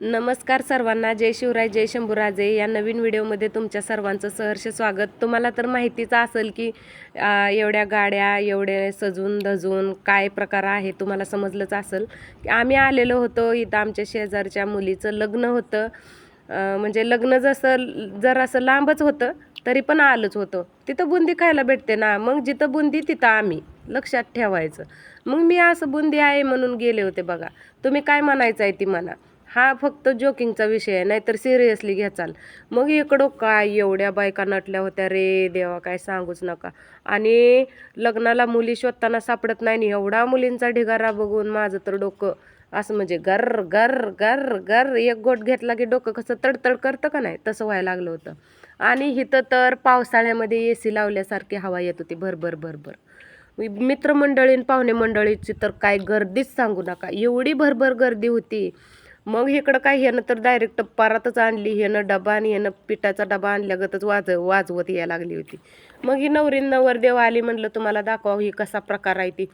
नमस्कार सर्वांना. जय शिवराय, जय शंभूराजे. या नवीन व्हिडिओमध्ये तुमच्या सर्वांचं सहर्ष स्वागत. तुम्हाला तर माहितीच असेल की एवढ्या गाड्या एवढे सजून धजून काय प्रकार आहे तुम्हाला समजलंच असेल की आम्ही आलेलो होतो इथं. आमच्या शेजारच्या मुलीचं लग्न होतं. म्हणजे लग्न जरासं लांबच होतं तरी पण आलंच होतं. तिथं बुंदी खायला भेटते ना, मग जिथं बुंदी तिथं आम्ही, लक्षात ठेवायचं. मग मी असं बुंदी आहे म्हणून गेले होते बघा. तुम्ही काय म्हणायचं आहे ती म्हणा. हा फक्त जोकिंगचा विषय आहे, नाहीतर सिरियसली घ्याचाल. मग इकडं काय एवढ्या बायका नटल्या होत्या रे देवा, काय सांगूच नका. आणि लग्नाला मुली शोधताना सापडत नाही आणि एवढा मुलींचा ढिगारा बघून माझं तर डोकं असं म्हणजे गर गर गर गर, एक गोट घेतला की डोकं कसं तडतड करतं का नाही, तसं व्हायला लागलं होतं. आणि इथं तर पावसाळ्यामध्ये AC लावल्यासारखी हवा येत होती, भरभर भरभर. मित्रमंडळी आणि पाहुणे मंडळीची तर काय गर्दीच सांगू नका, एवढी भरभर गर्दी होती. मग इकडं काय, ह्यानं तर डायरेक्ट परातच आणली, ह्यानं डबा आणि ह्यानं पिठाचा डबा आणल्यागतच वाजवत यायला लागली होती. मग ही नवरी नवरदेव आली, म्हणलं तुम्हाला दाखवा ही कसा प्रकार आहे ती.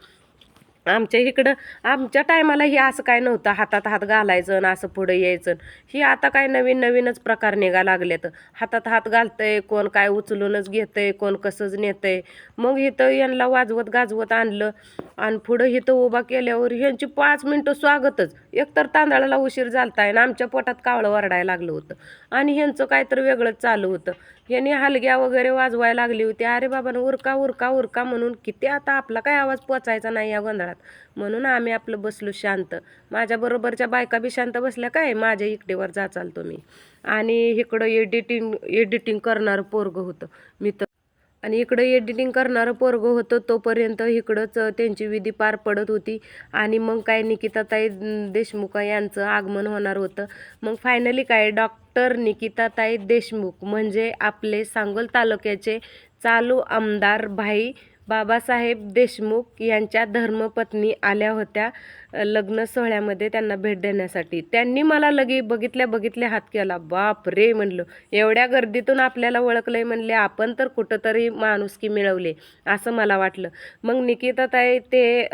आमच्या इकडं आमच्या टायमाला हे असं काय नव्हतं, हातात हात घालायचं आणि असं पुढं यायचं. ही आता काय नवीन नवीनच प्रकार निघा लागलेत. हातात हात घालतंय, कोण काय उचलूनच घेतंय, कोण कसंच नेतंय. मग इथं यांना वाजवत गाजवत आणलं आणि पुढं इथं उभा केल्यावर ह्यांची 5 मिनिटं स्वागतच. एकतर तांदळाला उशीर झालताय आणि आमच्या पोटात कावळं वरडायला लागलं होतं आणि ह्यांचं काय तर वेगळंच चालू होतं. ह्यांनी हलग्या वगैरे वाजवायला लागली होती. अरे बाबा, उरका उरका उरका म्हणून किती, आता आपला काय आवाज पोचायचा नाही या गोंधळात. म्हणून आम्ही आपलं बसलो शांत. माझ्याबरोबरच्या बायका बी शांत बसल्या, काय माझ्या इकडेवर जाचाल तुम्ही. आणि इकडं एडिटिंग करणारं पोरगं होतं मी तर. आणि इकडं एडिटिंग करणारं पोरगं होतं तोपर्यंत इकडंच त्यांची विधी पार पडत होती. आणि मग काय निकिताताई देशमुख यांचं आगमन होणार होतं. मग फायनली काय, डॉक्टर निकिताताई देशमुख म्हणजे आपले सांगोल तालुक्याचे चालू आमदार भाई बाबासाहेब देशमुख यांच्या धर्मपत्नी आल्या होत्या लग्न सोहळ्यामध्ये त्यांना भेट देण्यासाठी. त्यांनी मला बघितल्या बघितल्या हात केला. बाप रे म्हणलं, एवढ्या गर्दीतून आपल्याला ओळखलंय म्हणले, आपण तर कुठंतरी माणुसकी मिळवले असं मला वाटलं. मग निकिताताई ते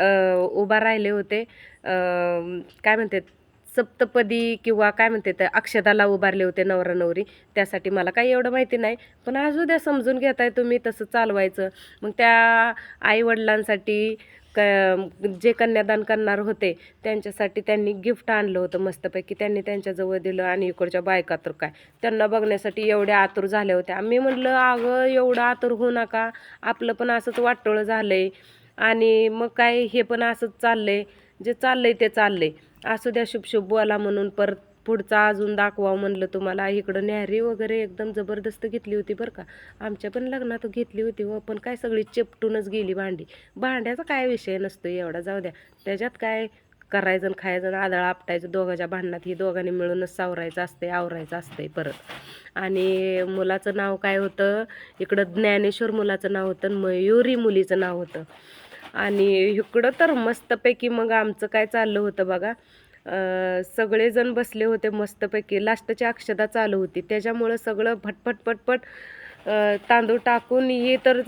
उभा राहिले होते, काय म्हणतात, सप्तपदी किंवा काय म्हणते ते अक्षदाला उभारले होते नवरा नवरी. त्यासाठी मला काही एवढं माहिती नाही, पण असू द्या, समजून घेताय तुम्ही, तसं चालवायचं. मग त्या आईवडिलांसाठी जे कन्यादान करणार होते त्यांच्यासाठी त्यांनी गिफ्ट आणलं होतं मस्तपैकी. त्यांनी त्यांच्याजवळ दिलं आणि इकडच्या बायका तर काय त्यांना बघण्यासाठी एवढ्या आतुर झाल्या होत्या. मी म्हटलं अगं एवढं आतुर होऊ नका, आपलं पण असंच वाटोळं झालंय. आणि मग काय, हे पण असंच चाललंय, जे चाललंय ते चाललंय. असू द्या, शुभ शुभ बोला म्हणून परत पुढचा अजून दाखवा म्हणलं तुम्हाला. इकडं न्याहारी वगैरे एकदम जबरदस्त घेतली होती बरं का. आमच्या पण लग्नात घेतली होती व, पण काय सगळी चिपटूनच गेली भांडी. भांड्याचा काय विषय नसतो एवढा, जाऊ द्या. त्याच्यात काय करायचं आणि खायचं आणि आदळ आपटायचं दोघांच्या भांडणात. ही दोघांनी मिळूनच सावरायचं असते, आवरायचं असते परत. आणि मुलाचं नाव काय होतं, इकडं ज्ञानेश्वर मुलाचं नाव होतं, मयुरी मुलीचं नाव होतं. आणि इकडं तर मस्तपैकी मग आमचं काय चाललं होतं बघा. सगळेजण बसले होते मस्तपैकी. लास्टची अक्षदा चालू होती, त्याच्यामुळं सगळं भटपट पटपट तांदूळ टाकून हे तर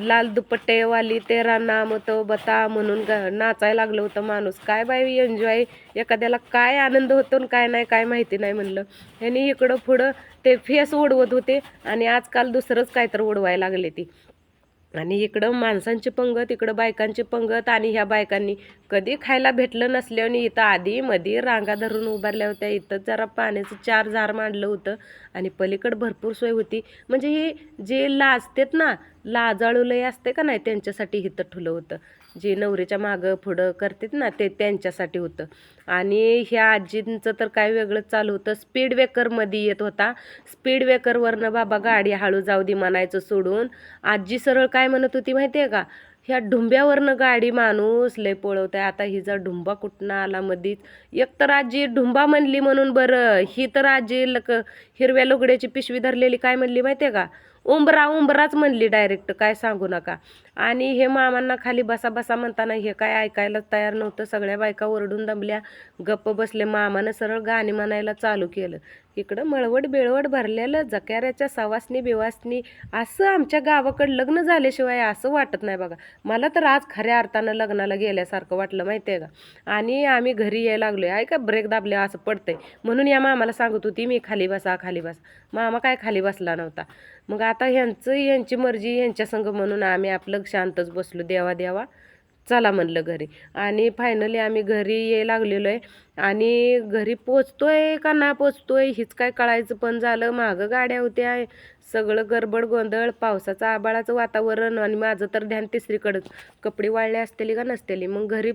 लाल दुपट्टेवाली तेरा नाम तो बता म्हणून नाचायला लागलं होतं माणूस. काय बाई एन्जॉय, एखाद्याला काय आनंद होतो आणि काय नाही काय माहिती नाही म्हणलं. ह्यांनी इकडं पुढं ते फेस उडवत होते आणि आजकाल दुसरंच काय तर उडवायला लागले ती. आणि इकडं माणसांची पंगत, इकडं बायकांची पंगत. आणि ह्या बायकांनी कधी खायला भेटलं नसल्याने इथं आधी मध्ये रांगा धरून उभारल्या होत्या. इथं जरा पाण्याचं 4 जार मांडलं होतं आणि पलीकडं भरपूर सोय होती. म्हणजे हे जे लाजतेत ना, लाजाळू लय असते का नाही, त्यांच्यासाठी इथं ठुलं होतं. जे नवरीच्या मागं पुढं करतात ना, ते त्यांच्यासाठी होतं. आणि ह्या आजींचं तर काय वेगळंच चालू होतं. स्पीड ब्रेकरमध्ये येत होता. स्पीड ब्रेकरवरनं बाबा गाडी हळू जाऊ दे म्हणायचं सोडून, आजी सरळ काय म्हणत होती माहिती आहे का, ह्या ढुंब्यावरनं गाडी माणूस लय पळवत आहे. आता हिचा ढुंबा कुठनं आला मधीच. एकतर आजी ढुंबा म्हणली म्हणून बरं, ही तर आजी हिरव्या लुगड्याची पिशवी धरलेली काय म्हणली माहिती आहे का, उंबरा उंबराच म्हणली डायरेक्ट, काय सांगू नका. आणि हे मामांना खाली बसा बसा म्हणताना हे काय ऐकायला तयार नव्हतं. सगळ्या बायका ओरडून दमल्या, गप्प बसले. मामानं सरळ गाणी म्हणायला चालू केलं. इकडं मळवट बिळवट भरलेलं, जक्याऱ्याच्या सवासनी बिवासनी. असं आमच्या गावाकडं लग्न झाल्याशिवाय असं वाटत नाही बघा. मला तर आज खऱ्या अर्थानं लग्नाला गेल्यासारखं वाटलं, माहिती आहे का. आणि आम्ही घरी यायला लागलोय. ऐका, ब्रेक दाबले असं पडतंय. म्हणून या मामाला सांगत होती मी, खाली बसा खाली बसा. मामा काय खाली बसला नव्हता. मग आता यांची मर्जी यांच्या संग म्हणून आम्ही आपलं शांतच बसलो. देवा देवा चला म्हणलं घरी. आणि फायनली आम्ही घरी यायला लागलेलो आहे. आणि घरी पोचतोय का ना पोचतोय हीच काय कळायचं पण झालं. मागं गाड्या होत्या, सगळं गडबड गोंधळ, पावसाचं आभाळाचं वातावरण. आणि माझं तर ध्यान तिसरीकडंच, कपडे वाळले असतेली का नसतेली. मग घरी